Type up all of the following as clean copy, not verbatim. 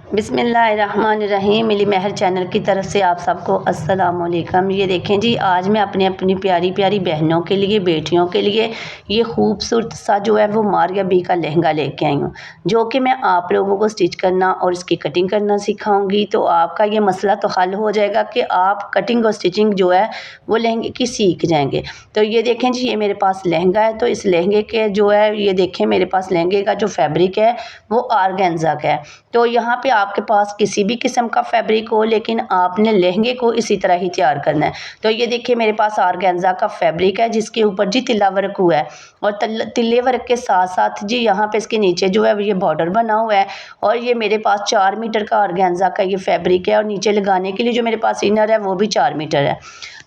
बिस्मिल्लाहिर्रहमानिर्रहीम। मिली महर चैनल की तरफ से आप सबको अस्सलाम वालेकुम। ये देखें जी, आज मैं अपनी प्यारी प्यारी बहनों के लिए, बेटियों के लिए ये खूबसूरत सा जो है वो मारिया बी का लहंगा लेके आई हूँ, जो कि मैं आप लोगों को स्टिच करना और इसकी कटिंग करना सिखाऊंगी। तो आपका ये मसला तो हल हो जाएगा कि आप कटिंग और स्टिचिंग जो है वो लहंगे की सीख जाएंगे। तो ये देखें जी, ये मेरे पास लहंगा है। तो इस लहंगे के जो है, ये देखें मेरे पास लहंगे का जो फैब्रिक है वो आर्गेन्जा का है। तो यहाँ पे आपके पास किसी भी किस्म का फैब्रिक हो, लेकिन आपने लहंगे को इसी तरह ही तैयार करना है। तो ये देखिए मेरे पास आर्गेन्जा का फैब्रिक है, जिसके ऊपर जी तिल्ला वर्क हुआ है, और तिल्ले वर्क के साथ साथ जी यहाँ पे इसके नीचे जो है ये बॉर्डर बना हुआ है। और ये मेरे पास 4 मीटर का आर्गेन्जा का ये फैब्रिक है, और नीचे लगाने के लिए जो मेरे पास इनर है वो भी 4 मीटर है।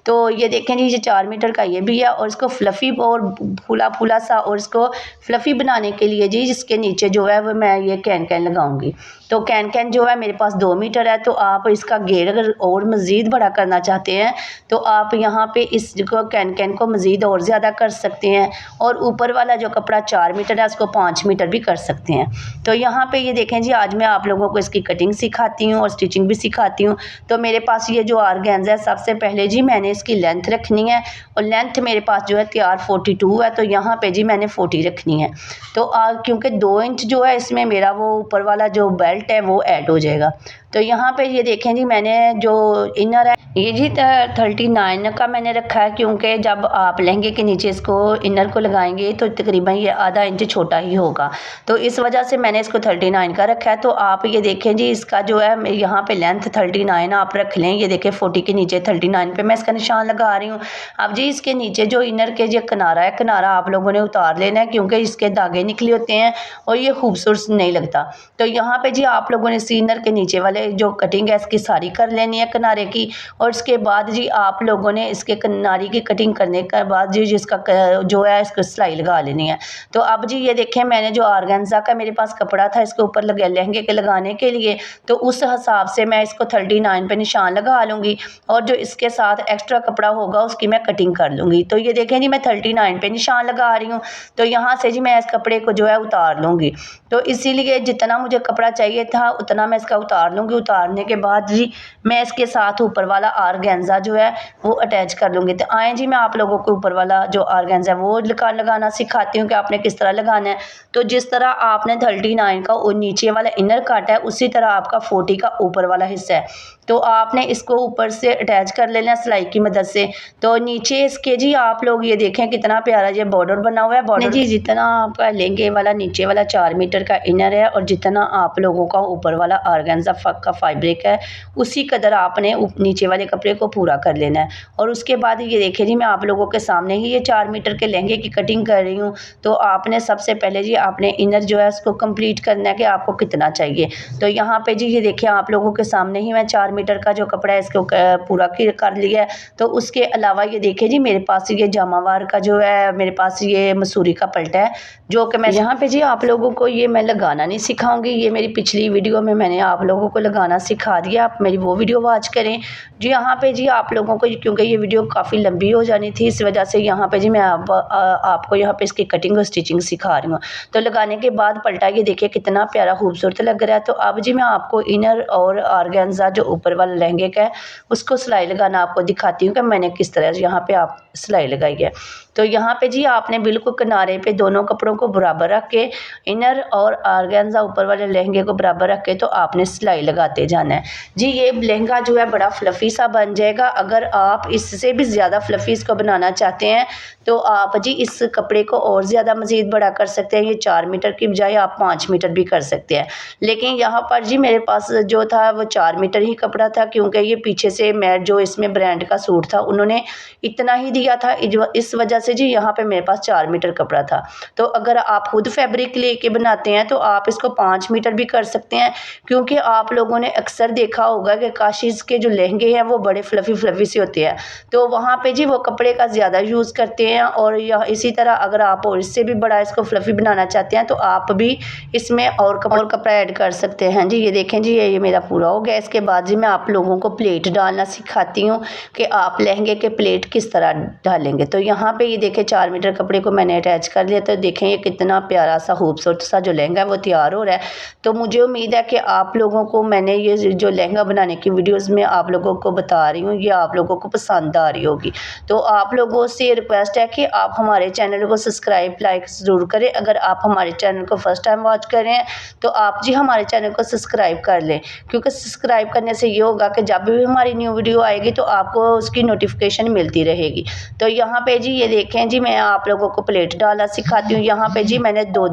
तो ये देखें जी, ये 4 मीटर का ये भी है, और इसको फ्लफ़ी और फूला फूला सा, और इसको फ्लफ़ी बनाने के लिए जी जिसके नीचे जो है वो मैं ये कैन लगाऊंगी। तो कैन जो है मेरे पास 2 मीटर है। तो आप इसका घेर अगर और मज़ीद बड़ा करना चाहते हैं तो आप यहाँ पे इस कैन को मज़ीद और ज़्यादा कर सकते हैं, और ऊपर वाला जो कपड़ा 4 मीटर है उसको 5 मीटर भी कर सकते हैं। तो यहाँ पे ये देखें जी, आज मैं आप लोगों को इसकी कटिंग सिखाती हूँ और स्टिचिंग भी सिखाती हूँ। तो मेरे पास ये जो आर्गेन्जा है, सबसे पहले जी मैंने इसकी लेंथ रखनी है, और लेंथ मेरे पास जो है तैयार 42 है। तो यहाँ पे जी मैंने 40 रखनी है। तो क्योंकि 2 इंच जो है इसमें मेरा वो ऊपर वाला जो बेल्ट है वो ऐड हो जाएगा। तो यहाँ पे ये देखें जी, मैंने जो इनर है ये जी 39 का मैंने रखा है, क्योंकि जब आप लहंगे के नीचे इसको इनर को लगाएंगे तो तकरीबन ये आधा इंच छोटा ही होगा। तो इस वजह से मैंने इसको 39 का रखा है। तो आप ये देखें जी, इसका जो है यहाँ पे लेंथ 39 आप रख लें। ये देखें 40 के नीचे 39 पे मैं इसका निशान लगा रही हूँ। अब जी इसके नीचे जो इनर के जो किनारा है, किनारा आप लोगों ने उतार लेना है, क्योंकि इसके धागे निकले होते हैं और ये खूबसूरत नहीं लगता। तो यहाँ पे जी आप लोगों ने इनर के नीचे वाले जो कटिंग है इसकी सारी कर लेनी है किनारे की, और इसके बाद जी आप लोगों ने इसके किनारे की कटिंग करने के बाद जी जिसका जो है इसको सिलाई लगा लेनी है। तो अब जी ये देखें, मैंने जो आर्गेन्जा का मेरे पास कपड़ा था इसके ऊपर लहंगे के लगाने के लिए, तो उस हिसाब से मैं इसको 39 पे निशान लगा लूँगी, और जो इसके साथ एक्स्ट्रा कपड़ा होगा उसकी मैं कटिंग कर लूँगी। तो ये देखें जी, मैं 39 पे निशान लगा रही हूँ। तो यहाँ से जी मैं इस कपड़े को जो है उतार लूँगी। तो इसीलिए जितना मुझे कपड़ा चाहिए था उतना मैं इसका उतार लूँगी। उतारने के बाद जी मैं इसके साथ ऊपर वाला आर्गेन्जा जो है वो अटैच कर लूँगी। तो आए जी, मैं आप लोगों को ऊपर वाला जो आर्गेन्जा है वो लगाना सिखाती हूँ कि आपने किस तरह लगाना है। तो जिस तरह आपने 39 का नीचे वाला इनर काटा है, उसी तरह आपका 40 का ऊपर वाला हिस्सा है। तो आपने इसको ऊपर से अटैच कर लेना सिलाई की मदद से। तो नीचे इसके जी आप लोग ये देखें कितना प्यारा ये बॉर्डर बना हुआ है। बॉर्डर जी जितना आपका लहंगे वाला नीचे वाला 4 मीटर का इनर है, और जितना आप लोगों का ऊपर वाला आर्गेन्जा का फैब्रिक है, उसी कदर आपने नीचे वाले कपड़े को पूरा कर लेना है। और उसके बाद ये देखिए जी, मैं आप लोगों के सामने ही ये 4 मीटर के लहंगे की कटिंग कर रही हूँ। तो आपने सबसे पहले जी आपने इनर जो है उसको कंप्लीट करना है कि आपको कितना चाहिए। तो यहाँ पे जी ये देखिए आप लोगों के सामने ही मैं 4 मीटर का जो कपड़ा है इसको पूरा कर लिया है। तो उसके अलावा ये देखिए जी, मेरे पास ये जामावार का जो है, मेरे पास ये मसूरी का पल्टा है, जो कि मैं यहाँ पे जी आप लोगों को ये मैं लगाना नहीं सिखाऊंगी। ये मेरी पिछली वीडियो में मैंने आप लोगों को लगाना सिखा दिया, आप मेरी वो वीडियो वॉच करें जी। यहाँ पे जी आप लोगों को, क्योंकि ये वीडियो काफ़ी लंबी हो जानी थी, इस वजह से यहाँ पे जी मैं आपको यहाँ पे इसकी कटिंग और स्टिचिंग सिखा रही हूँ। तो लगाने के बाद पल्टा ये देखिए कितना प्यारा खूबसूरत लग रहा है। तो अब जी मैं आपको इनर और आर्गेन्जा जो ऊपर वाला लहंगे का है उसको सिलाई लगाना आपको दिखाती हूँ कि मैंने किस तरह यहाँ पे आप सिलाई लगाई है। तो यहाँ पे जी आपने बिल्कुल किनारे पे दोनों कपड़ों को बराबर रख के, इनर और आर्गेन्जा ऊपर वाले लहंगे को बराबर रख के, तो आपने सिलाई लगाते जाना है जी। ये लहंगा जो है बड़ा फ्लफ़ी सा बन जाएगा। अगर आप इससे भी ज़्यादा फ्लफ़ी इसको बनाना चाहते हैं तो आप जी इस कपड़े को और ज़्यादा मज़ीद बड़ा कर सकते हैं। ये 4 मीटर की बजाय आप 5 मीटर भी कर सकते हैं। लेकिन यहाँ पर जी मेरे पास जो था वो 4 मीटर ही कपड़ा था, क्योंकि ये पीछे से मैं जो इसमें ब्रांड का सूट था उन्होंने इतना ही दिया था, इस वजह से जी यहाँ पे मेरे पास 4 मीटर कपड़ा था। तो अगर आप खुद फैब्रिक लेके बनाते हैं तो आप इसको 5 मीटर भी कर सकते हैं, क्योंकि आप लोगों ने अक्सर देखा होगा कि काशीज़ के जो लहंगे हैं वो बड़े फ्लफ़ी से होते हैं। तो वहाँ पे जी वो कपड़े का ज़्यादा यूज़ करते हैं। और यह इसी तरह अगर आप और इससे भी बड़ा इसको फ्लफ़ी बनाना चाहते हैं तो आप भी इसमें और कपड़ा ऐड कर सकते हैं जी। ये देखें जी, ये मेरा पूरा हो गया। इसके बाद जी मैं आप लोगों को प्लेट डालना सिखाती हूँ कि आप लहंगे के प्लेट किस तरह डालेंगे। तो यहाँ पे ये देखें 4 मीटर कपड़े को मैंने अटैच कर लिया। तो देखें ये कितना प्यारा सा खूबसूरत सा जो लहंगा है वो तैयार हो रहा है। तो मुझे उम्मीद है कि आप लोगों को मैंने ये जो लहंगा बनाने की वीडियोस में आप लोगों को बता रही हूँ, ये आप लोगों को पसंद आ रही होगी। तो आप लोगों से रिक्वेस्ट है कि आप हमारे चैनल को सब्सक्राइब लाइक ज़रूर करें। अगर आप हमारे चैनल को फर्स्ट टाइम वॉच कर रहे हैं तो आप जी हमारे चैनल को सब्सक्राइब कर लें, क्योंकि सब्सक्राइब करने से ये होगा कि जब भी हमारी न्यू वीडियो आएगी तो आपको उसकी नोटिफिकेशन मिलती रहेगी। तो यहाँ पे जी ये देखें जी मैं आप लोगों को प्लेट डालना सिखाती हूँ। यहाँ पे जी मैंने दो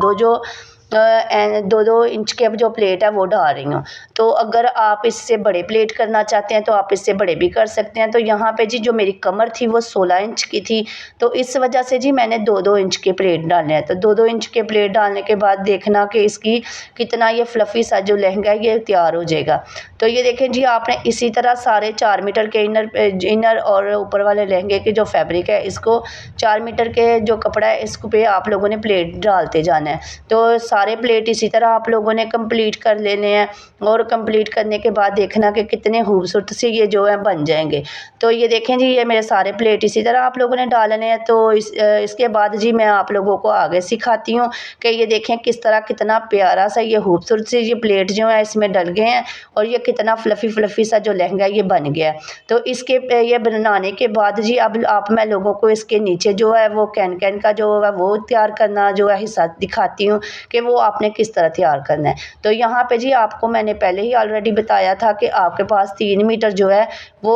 2 इंच के जो प्लेट है वो डाल रही हूँ। तो अगर आप इससे बड़े प्लेट करना चाहते हैं तो आप इससे बड़े भी कर सकते हैं। तो यहाँ पे जी जो मेरी कमर थी वो 16 इंच की थी, तो इस वजह से जी मैंने 2 इंच के प्लेट डालने हैं। तो 2 इंच के प्लेट डालने के बाद देखना कि इसकी कितना ये फ्लफ़ी सा जो लहंगा है ये तैयार हो जाएगा। तो ये देखें जी आपने इसी तरह सारे 4 मीटर के इनर और ऊपर वाले लहंगे के जो फैब्रिक है इसको 4 मीटर के जो कपड़ा है इस पे आप लोगों ने प्लेट डालते जाना है। तो सारे प्लेट इसी तरह आप लोगों ने कंप्लीट कर लेने हैं और कंप्लीट करने के बाद देखना कि कितने खूबसूरत से ये जो है बन जाएंगे। तो ये देखें जी ये मेरे सारे प्लेट इसी तरह आप लोगों ने डालने हैं। तो इसके बाद जी मैं आप लोगों को आगे सिखाती हूँ कि ये देखें किस तरह कितना प्यारा सा ये खूबसूरत से ये प्लेट जो है इसमें डल गए हैं और ये कितना फ्लफ़ी सा जो लहंगा ये बन गया है। तो इसके ये बनाने के बाद जी अब आप मैं लोगों को इसके नीचे जो है वो कैन का जो है वो तैयार करना जो है हिस्सा दिखाती हूँ कि वो आपने किस तरह तैयार करना है। तो यहाँ पे जी आपको मैंने पहले ही ऑलरेडी बताया था कि आपके पास 3 मीटर जो है वो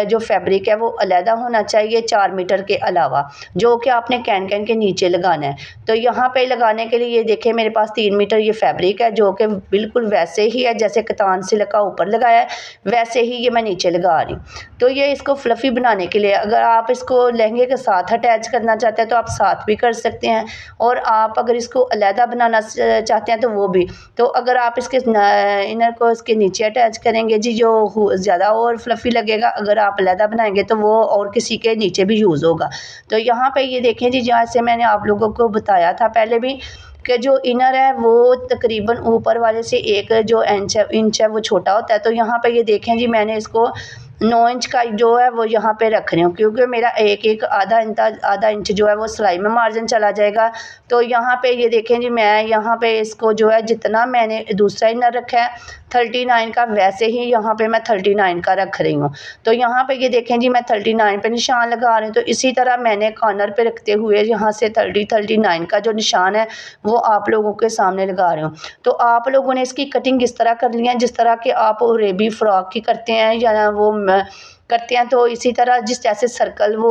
जो फैब्रिक है वो अलहदा होना चाहिए 4 मीटर के अलावा, जो कि आपने कैन के नीचे लगाना है। तो यहाँ पे लगाने के लिए ये देखें मेरे पास 3 मीटर ये फैब्रिक है जो कि बिल्कुल वैसे ही है जैसे कतान सिल्क का ऊपर लगाया है वैसे ही ये मैं नीचे लगा रही हूँ। तो ये इसको फ्लफ़ी बनाने के लिए अगर आप इसको लहंगे के साथ अटैच करना चाहते हैं तो आप साथ भी कर सकते हैं, और आप अगर इसको अलहदा बनाना चाहते हैं तो वो भी। तो अगर आप इसके इनर को इसके नीचे अटैच करेंगे जी जो ज़्यादा और फ्लफ़ी लगेगा, अगर आप अलहदा बनाएंगे तो वो और किसी के नीचे भी यूज़ होगा। तो यहाँ पे ये देखें जी जैसे मैंने आप लोगों को बताया था पहले भी कि जो इनर है वो तकरीबन ऊपर वाले से 1 जो इंच है वो छोटा होता है। तो यहाँ पे ये देखें जी मैंने इसको 9 इंच का जो है वो यहाँ पे रख रही हूँ, क्योंकि मेरा एक आधा इंच जो है वो सिलाई में मार्जिन चला जाएगा। तो यहाँ पे ये देखें जी मैं यहाँ पे इसको जो है जितना मैंने दूसरा इनर रखा है 39 का वैसे ही यहाँ पे मैं 39 का रख रही हूँ। तो यहाँ पे ये देखें जी मैं 39 पे निशान लगा रही हूँ। तो इसी तरह मैंने कॉर्नर पे रखते हुए यहाँ से 39 का जो निशान है वो आप लोगों के सामने लगा रही हूँ। तो आप लोगों ने इसकी कटिंग इस तरह करनी है जिस तरह के आप अरेबी फ्रॉक की करते हैं या वो करते हैं, तो इसी तरह जिस जैसे सर्कल वो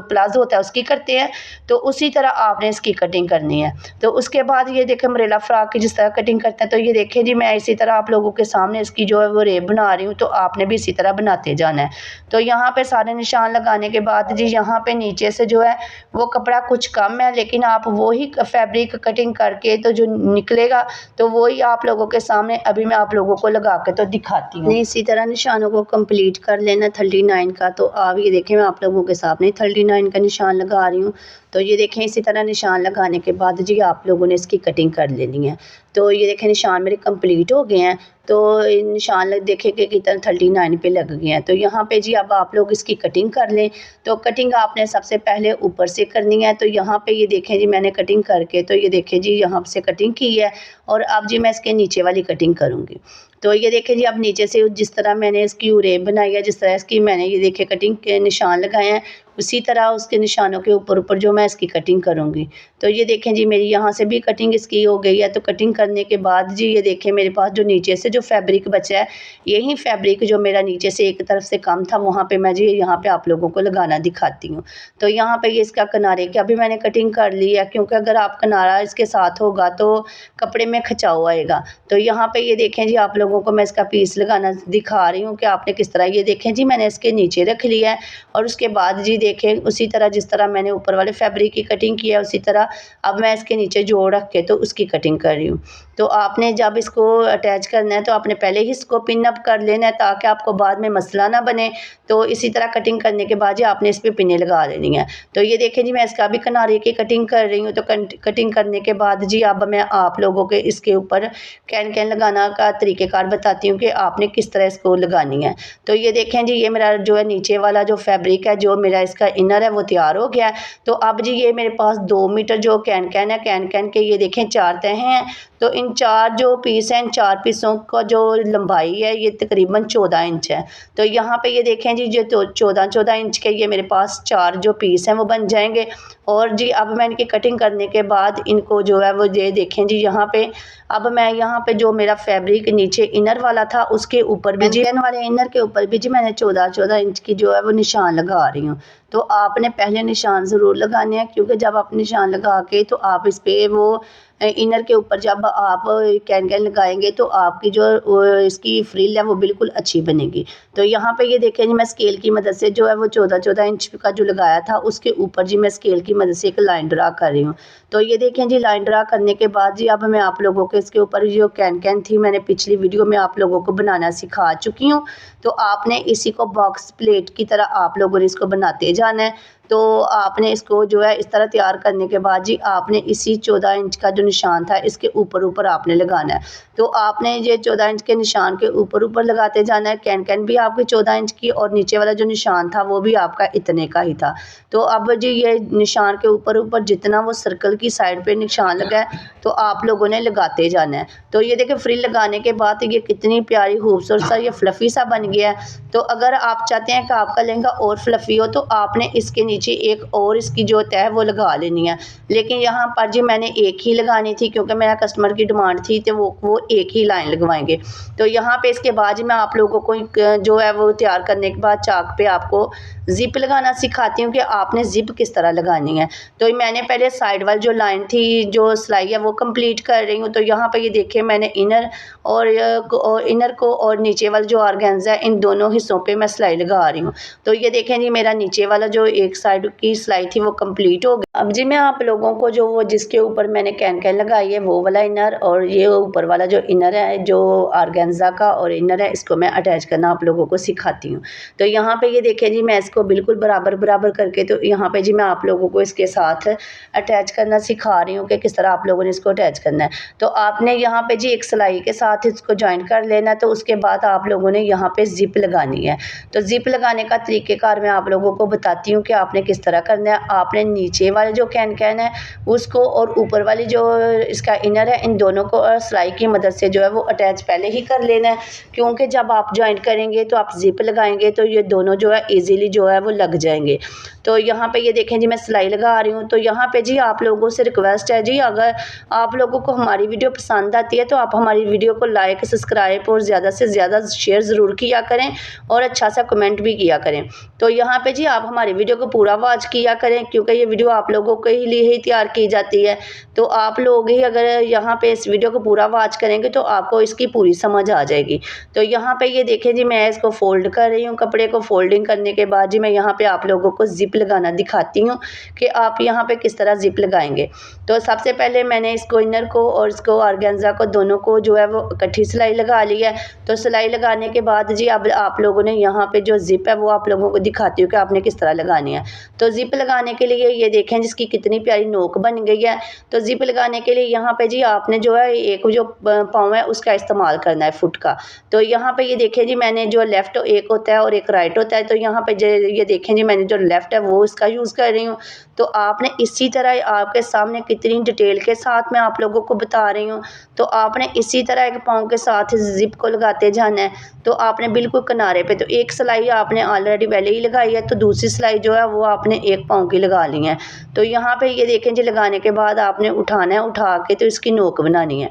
प्लाजो होता है उसकी करते हैं तो उसी तरह आपने इसकी कटिंग करनी है। तो उसके बाद ये देखें अम्ब्रेला फ्रॉक की जिस तरह कटिंग करते हैं, तो ये देखें जी मैं इसी तरह आप लोगों के सामने इसकी जो है वो रेब बना रही हूँ। तो आपने भी इसी तरह बनाते जाना है। तो यहाँ पे सारे निशान लगाने के बाद जी यहाँ पे नीचे से जो है वो कपड़ा कुछ कम है, लेकिन आप वही फैब्रिक कटिंग करके तो जो निकलेगा तो वही आप लोगों के सामने अभी मैं आप लोगों को लगा के तो दिखाती हूँ। इसी तरह निशानों को कंप्लीट कर लेना 39 का। तो आप ये देखें मैं आप लोगों के सामने 39 का निशान लगा रही हूँ। तो ये देखें इसी तरह निशान लगाने के बाद जी आप लोगों ने इसकी कटिंग कर लेनी है। तो ये देखें निशान मेरे कंप्लीट हो गए हैं। तो निशान देखें कि कितना 39 पे लग गए हैं। तो यहाँ पे जी अब आप लोग इसकी कटिंग कर लें। तो कटिंग आपने सबसे पहले ऊपर से करनी है। तो यहाँ पे ये देखें जी मैंने कटिंग करके तो ये देखें जी यहाँ से कटिंग की है और अब जी मैं इसके नीचे वाली कटिंग करूँगी। तो ये देखें जी अब नीचे से जिस तरह मैंने इसकी उरेब बनाई है, जिस तरह इसकी मैंने ये देखें कटिंग के निशान लगाए हैं, उसी तरह उसके निशानों के ऊपर जो मैं इसकी कटिंग करूँगी। तो ये देखें जी मेरी यहाँ से भी कटिंग इसकी हो गई है। तो कटिंग करने के बाद जी ये देखें मेरे पास जो नीचे से जो फैब्रिक बचा है, यही फैब्रिक जो मेरा नीचे से एक तरफ से कम था वहाँ पे मैं जी यहाँ पे आप लोगों को लगाना दिखाती हूँ। तो यहाँ पे ये इसका किनारे की अभी मैंने कटिंग कर ली है, क्योंकि अगर आप किनारा इसके साथ होगा तो कपड़े में खिंचाव आएगा। तो यहाँ पे ये देखें जी आप लोगों को मैं इसका पीस लगाना दिखा रही हूँ कि आपने किस तरह। ये देखें जी मैंने इसके नीचे रख लिया है और उसके बाद जी देखें उसी तरह जिस तरह मैंने ऊपर वाले फैब्रिक की कटिंग की है उसी तरह अब मैं इसके नीचे जोड़ रख के तो उसकी कटिंग कर रही हूँ। तो आपने जब इसको अटैच करना है तो आपने पहले ही इसको पिन अप कर लेना है ताकि आपको बाद में मसला ना बने। तो इसी तरह कटिंग करने के बाद जी आपने इस पर पिने लगा देनी है। तो ये देखें जी मैं इसका भी किनारे की कटिंग कर रही हूँ। तो कटिंग करने के बाद जी अब मैं आप लोगों के इसके ऊपर कैन लगाना का तरीक़ेकार बताती हूँ कि आपने किस तरह इसको लगानी है। तो ये देखें जी ये मेरा जो है नीचे वाला जो फैब्रिक है जो मेरा इसका इनर है वो तैयार हो गया है। तो अब जी ये मेरे पास 2 मीटर जो कैन कैन है, कैन कैन के ये देखें 4 तह हैं। तो इन 4 जो पीस हैं, इन 4 पीसों का जो लंबाई है ये तकरीबन 14 इंच है। तो यहाँ पे ये देखें जी, जो 14 इंच के ये मेरे पास 4 जो पीस हैं वो बन जाएंगे। और जी अब मैं इनकी कटिंग करने के बाद इनको जो है वो ये देखें जी, यहाँ पे अब मैं यहाँ पे जो मेरा फैब्रिक नीचे इनर वाला था उसके ऊपर भी जी, वाले इनर के ऊपर भी जी मैंने 14 इंच की जो है वो निशान लगा रही हूँ। तो आपने पहले निशान ज़रूर लगाने हैं, क्योंकि जब आप निशान लगा के तो आप इस पे वो इनर के ऊपर जब आप कैन कैन लगाएंगे तो आपकी जो इसकी फ्रिल है वो बिल्कुल अच्छी बनेगी। तो यहाँ पे ये देखें जी, मैं स्केल की मदद से जो है वो 14 इंच का जो लगाया था उसके ऊपर जी मैं स्केल की मदद से एक लाइन ड्रा कर रही हूँ। तो ये देखें जी, लाइन ड्रा करने के बाद जी अब मैं आप लोगों को इसके ऊपर जो कैन कैन थी मैंने पिछली वीडियो में आप लोगों को बनाना सिखा चुकी हूँ। तो आपने इसी को बॉक्स प्लेट की तरह आप लोगों ने इसको बनाते जाना है। तो आपने इसको जो है इस तरह तैयार करने के बाद जी आपने इसी 14 इंच का जो निशान था इसके ऊपर आपने लगाना है। तो आपने ये 14 इंच के निशान के ऊपर लगाते जाना है। कैन कैन भी आपकी 14 इंच की और नीचे वाला जो निशान था वो भी आपका इतने का ही था। तो अब जी ये निशान के ऊपर जितना वो सर्कल की साइड पे निशान लगा है तो आप लोगों ने लगाते जाना है। तो ये देखिए, फ्रिल लगाने के बाद ये कितनी प्यारी खूबसूरत सा ये फ्लफ़ी सा बन गया है। तो अगर आप चाहते हैं कि आपका लहंगा और फ्लफ़ी हो तो आपने इसके नीचे एक और इसकी जो तह वो लगा लेनी है। लेकिन यहाँ पर जी मैंने एक ही लगानी थी, क्योंकि मेरा कस्टमर की डिमांड थी तो वो एक ही लाइन लगवाएंगे। तो यहाँ पे इसके बाद मैं आप लोगों को जो है वो तैयार करने के बाद चाक पे आपको ज़िप लगाना सिखाती हूँ कि आपने ज़िप किस तरह लगानी है। तो मैंने पहले साइड वाली जो लाइन थी, जो सिलाई है वो कंप्लीट कर रही हूँ। तो यहाँ पे ये देखिए, मैंने इनर और इनर को और नीचे वाला जो ऑर्गेन्जा है इन दोनों हिस्सों पे मैं सिलाई लगा रही हूँ। तो ये देखें जी, मेरा नीचे वाला जो एक साइड की सिलाई थी वो कंप्लीट हो गई। अब जी मैं आप लोगों को जो वो जिसके ऊपर मैंने कैन कैन लगाई है वो वाला इनर और ये ऊपर वाला जो इनर है, जो ऑर्गेन्जा का और इनर है, इसको मैं अटैच करना आप लोगों को सिखाती हूँ। तो यहाँ पे ये देखें जी, मैं इसको बिल्कुल बराबर करके तो यहाँ पे जी मैं आप लोगों को इसके साथ अटैच करना सिखा रही हूँ कि किस तरह आप लोगों ने इसको अटैच करना है। तो आपने यहाँ पे जी एक सिलाई के साथ इसको ज्वाइन कर लेना है। तो उसके बाद आप लोगों ने यहाँ पे ज़िप लगानी है। तो ज़िप लगाने का तरीक़ेकार मैं आप लोगों को बताती हूँ कि आपने किस तरह करना है। आपने नीचे वाले जो कैन कैन है उसको और ऊपर वाली जो इसका इनर है, इन दोनों को सिलाई की मदद से जो है वो अटैच पहले ही कर लेना है, क्योंकि जब आप ज्वाइन करेंगे तो आप ज़िप लगाएंगे तो ये दोनों जो है ईज़िली जो है वो लग जाएंगे। तो यहाँ पे ये देखें जी, मैं सिलाई लगा रही हूँ। तो यहाँ पे जी आप लोगों से रिक्वेस्ट है जी, अगर आप लोगों को हमारी वीडियो पसंद आती है तो आप हमारी वीडियो को लाइक, सब्सक्राइब और ज़्यादा से ज़्यादा शेयर ज़रूर किया करें और अच्छा सा कमेंट भी किया करें। तो यहाँ पे जी आप हमारी वीडियो को पूरा वॉच किया करें, क्योंकि ये वीडियो आप लोगों के लिए ही तैयार की जाती है। तो आप लोग ही अगर यहाँ पे इस वीडियो को पूरा वॉच करेंगे तो आपको इसकी पूरी समझ आ जाएगी। तो यहाँ पे ये देखें जी, मैं इसको फोल्ड कर रही हूँ। कपड़े को फोल्डिंग करने के बाद जी मैं यहाँ पे आप लोगों को ज़िप लगाना दिखाती हूँ कि आप यहाँ पे किस तरह ज़िप लगाएंगे। तो सबसे पहले मैंने इसको इनर को और इसको ऑर्गेन्जा को दोनों को जो है वो इकट्ठी सिलाई लगा ली है। तो सिलाई लगाने के बाद जी अब आप लोगों ने यहाँ पे जो ज़िप है वो आप लोगों को दिखाती हूँ कि आपने किस तरह लगानी है। तो ज़िप लगाने के लिए ये देखें जिसकी कितनी प्यारी नोक बन गई है। तो ज़िप लगाने के लिए यहाँ पे जी आपने जो है एक जो पाँव है उसका इस्तेमाल करना है, फुट का। तो यहाँ पे ये देखें जी, मैंने जो लेफ़्ट एक होता है और एक राइट होता है। तो यहाँ पे ये देखें जी, मैंने जो लेफ़्ट है वो इसका यूज़ कर रही हूँ। तो आपने इसी तरह, आपके सामने कितनी डिटेल के साथ मैं आप लोगों को बता रही हूँ, तो आपने इसी तरह एक पाँव के साथ ज़िप को लगाते जाना है। तो आपने बिल्कुल किनारे पे, तो एक सिलाई आपने ऑलरेडी पहले ही लगाई है, तो दूसरी सिलाई जो है वो आपने एक पाँव की लगा ली है। तो यहाँ पे ये देखें जी, लगाने के बाद आपने उठाना है, उठा के तो इसकी नोक बनानी है।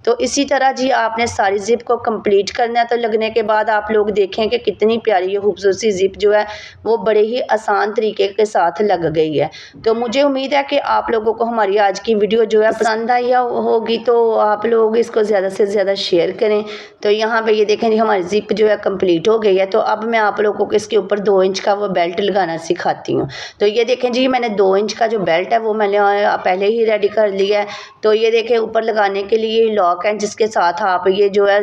तो इसी तरह जी आपने सारी ज़िप को कंप्लीट करना है। तो लगने के बाद आप लोग देखें कि कितनी प्यारी ये खूबसूरत सी ज़िप जो है वो बड़े ही आसान तरीके के साथ लग गई है। तो मुझे उम्मीद है कि आप लोगों को हमारी आज की वीडियो जो है पसंद आई होगी, तो आप लोग इसको ज़्यादा से ज़्यादा शेयर करें। तो यहाँ पे ये देखें जी, हमारी ज़िप जो है कंप्लीट हो गई है। तो अब मैं आप लोगों को इसके ऊपर 2 इंच का वो बेल्ट लगाना सिखाती हूँ। तो ये देखें जी, मैंने 2 इंच का जो बेल्ट है वो मैंने पहले ही रेडी कर लिया है। तो ये देखें, ऊपर लगाने के लिए लॉक हैं जिसके साथ आप ये जो है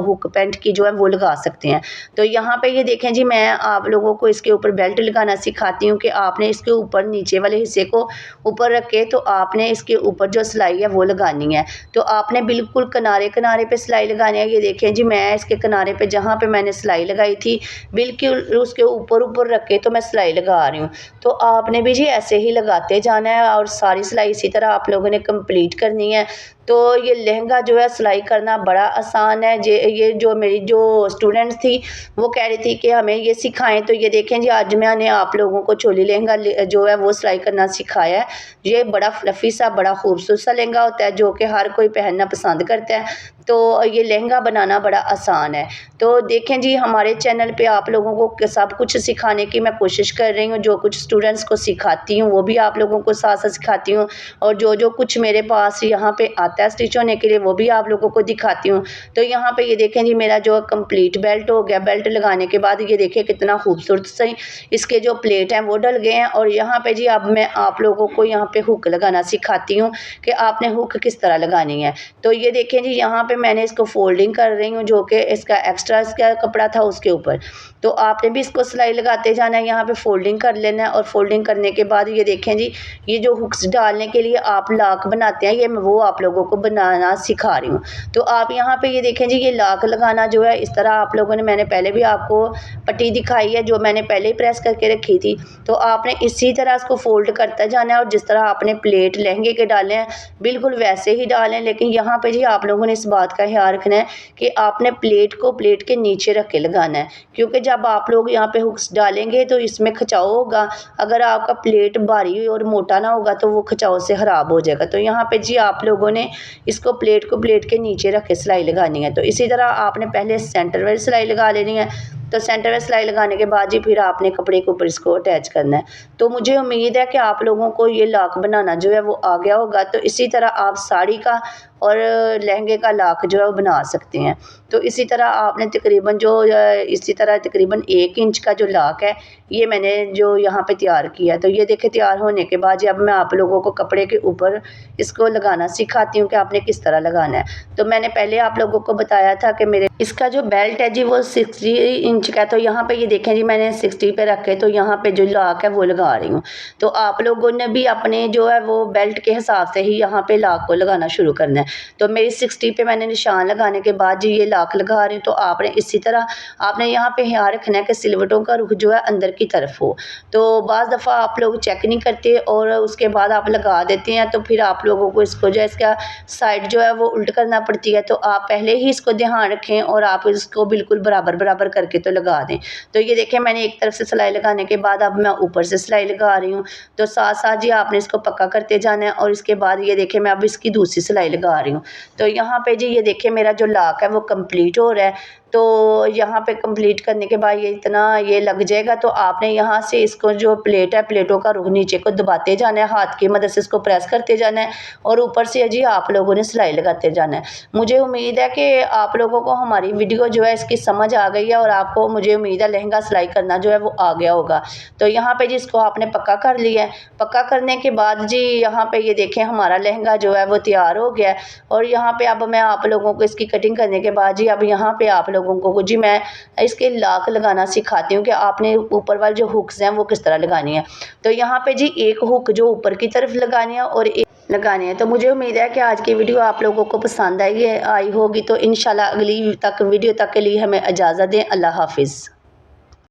हुक पैंट की जो है वो लगा सकते हैं। तो यहाँ पे ये देखें जी, मैं आप लोगों को इसके ऊपर बेल्ट लगाना सिखाती हूँ कि आपने इसके ऊपर नीचे वाले हिस्से को ऊपर रख के तो आपने इसके ऊपर जो सिलाई है वो लगानी है। तो आपने बिल्कुल किनारे किनारे पे सिलाई लगानी है। ये देखें जी, मैं इसके किनारे पे जहाँ पे मैंने सिलाई लगाई थी बिल्कुल उसके ऊपर ऊपर रख के तो मैं सिलाई लगा रही हूँ। तो आपने भी जी ऐसे ही लगाते जाना है और सारी सिलाई इसी तरह आप लोगों ने कंप्लीट करनी है। तो ये लहंगा जो है सिलाई करना बड़ा आसान है। ये जो मेरी जो स्टूडेंट्स थी वो कह रही थी कि हमें ये सिखाएं। तो ये देखें जी, आज मैंने आप लोगों को चोली लहंगा जो है वो सिलाई करना सिखाया है। ये बड़ा फ्लफ़ी सा बड़ा खूबसूरत सा लहंगा होता है जो कि हर कोई पहनना पसंद करता है। तो ये लहंगा बनाना बड़ा आसान है। तो देखें जी, हमारे चैनल पे आप लोगों को सब कुछ सिखाने की मैं कोशिश कर रही हूँ। जो कुछ स्टूडेंट्स को सिखाती हूँ वो भी आप लोगों को साथ साथ सिखाती हूँ, और जो कुछ मेरे पास यहाँ पे आता है स्टिच होने के लिए वो भी आप लोगों को दिखाती हूँ। तो यहाँ पे ये देखें जी, मेरा जो कंप्लीट बेल्ट हो गया। बेल्ट लगाने के बाद ये देखिए कितना खूबसूरत से इसके जो प्लेट हैं वो डल गए हैं। और यहाँ पे जी अब मैं आप लोगों को यहाँ पे हुक लगाना सिखाती हूँ कि आपने हुक किस तरह लगानी है। तो ये देखें जी, यहाँ पे मैंने इसको फोल्डिंग कर रही हूँ जो कि इसका एक्स्ट्रा इसका कपड़ा था उसके ऊपर। तो आपने भी इसको सिलाई लगाते जाना है, यहाँ पे फोल्डिंग कर लेना है। और फोल्डिंग करने के बाद ये देखें जी, ये जो हुक्स डालने के लिए आप लाक बनाते हैं ये मैं वो आप लोगों को बनाना सिखा रही हूँ। तो आप यहाँ पे ये देखें जी, ये लाक लगाना जो है इस तरह आप लोगों ने, मैंने पहले भी आपको पट्टी दिखाई है जो मैंने पहले ही प्रेस करके रखी थी। तो आपने इसी तरह इसको फोल्ड करता जाना है और जिस तरह आपने प्लेट लहंगे के डाले हैं बिल्कुल वैसे ही डालें। लेकिन यहाँ पे जी आप लोगों ने इस बात का ख्याल रखना है कि आपने प्लेट को प्लेट के नीचे रख के लगाना है, क्योंकि जब आप लोग यहाँ पे हुक्स डालेंगे तो इसमें खिंचाव होगा। अगर आपका प्लेट भारी और मोटा ना होगा तो वो खिंचाव से ख़राब हो जाएगा। तो यहाँ पे जी आप लोगों ने इसको प्लेट को प्लेट के नीचे रख के सिलाई लगानी है। तो इसी तरह आपने पहले सेंटर वाली सिलाई लगा लेनी है। तो सेंटर में सिलाई लगाने के बाद जी फिर आपने कपड़े के ऊपर इसको अटैच करना है। तो मुझे उम्मीद है कि आप लोगों को ये लाक बनाना जो है वो आ गया होगा। तो इसी तरह आप साड़ी का और लहंगे का लाक जो है वो बना सकते हैं। तो इसी तरह आपने तकरीबन जो इसी तरह तकरीबन 1 इंच का जो लाक है ये मैंने जो यहाँ पे तैयार किया। तो ये देखें, तैयार होने के बाद जब मैं आप लोगों को कपड़े के ऊपर इसको लगाना सिखाती हूँ कि आपने किस तरह लगाना है। तो मैंने पहले आप लोगों को बताया था कि मेरे इसका जो बेल्ट है जी वो 60 इंच का है। तो यहाँ पे ये देखें जी, मैंने 60 पे रखे तो यहाँ पे जो लाक है वो लगा रही हूँ। तो आप लोगों ने भी अपने जो है वो बेल्ट के हिसाब से ही यहाँ पे लाक को लगाना शुरू करना है। तो मेरी 60 पे मैंने निशान लगाने के बाद जी ये लाक लगा रही हूँ। तो आपने इसी तरह आपने यहाँ पे ख्याल रखना है कि सिलवटों का रुख जो है अंदर की तरफ हो। तो बाज़ दफ़ा आप लोग चेक नहीं करते और उसके बाद आप लगा देते हैं, तो फिर आप लोगों को इसको जो है इसका साइड जो है वो उल्ट करना पड़ती है। तो आप पहले ही इसको ध्यान रखें और आप इसको बिल्कुल बराबर बराबर करके तो लगा दें। तो ये देखें, मैंने एक तरफ से सिलाई लगाने के बाद अब मैं ऊपर से सिलाई लगा रही हूँ। तो साथ साथ जी आपने इसको पक्का करते जाना है। और इसके बाद ये देखें, मैं अब इसकी दूसरी सिलाई लगा रही हूँ। तो यहाँ पे जी ये देखें, मेरा जो लाक है वो कंप्लीट हो रहा है। तो यहाँ पे कंप्लीट करने के बाद ये इतना ये लग जाएगा। तो आपने यहाँ से इसको जो प्लेट है प्लेटों का रुख नीचे को दबाते जाना है, हाथ की मदद से इसको प्रेस करते जाना है और ऊपर से जी आप लोगों ने सिलाई लगाते जाना है। मुझे उम्मीद है कि आप लोगों को हमारी वीडियो जो है इसकी समझ आ गई है और आपको मुझे उम्मीद है लहंगा सिलाई करना जो है वो आ गया होगा। तो यहाँ पे जी इसको आपने पक्का कर लिया है। पक्का करने के बाद जी यहाँ पे ये देखें, हमारा लहंगा जो है वो तैयार हो गया है। और यहाँ पे अब मैं आप लोगों को इसकी कटिंग करने के बाद जी अब यहाँ पे आप लोगों को जी मैं इसके लाक लगाना सिखाती हूँ कि आपने ऊपर वाले जो हुक्स हैं वो किस तरह लगानी है। तो यहाँ पे जी एक हुक जो ऊपर की तरफ लगानी है और एक लगानी है। तो मुझे उम्मीद है कि आज की वीडियो आप लोगों को पसंद आई होगी। तो इंशाल्लाह अगली वीडियो तक के लिए हमें इजाज़त दें। अल्लाह हाफिज़।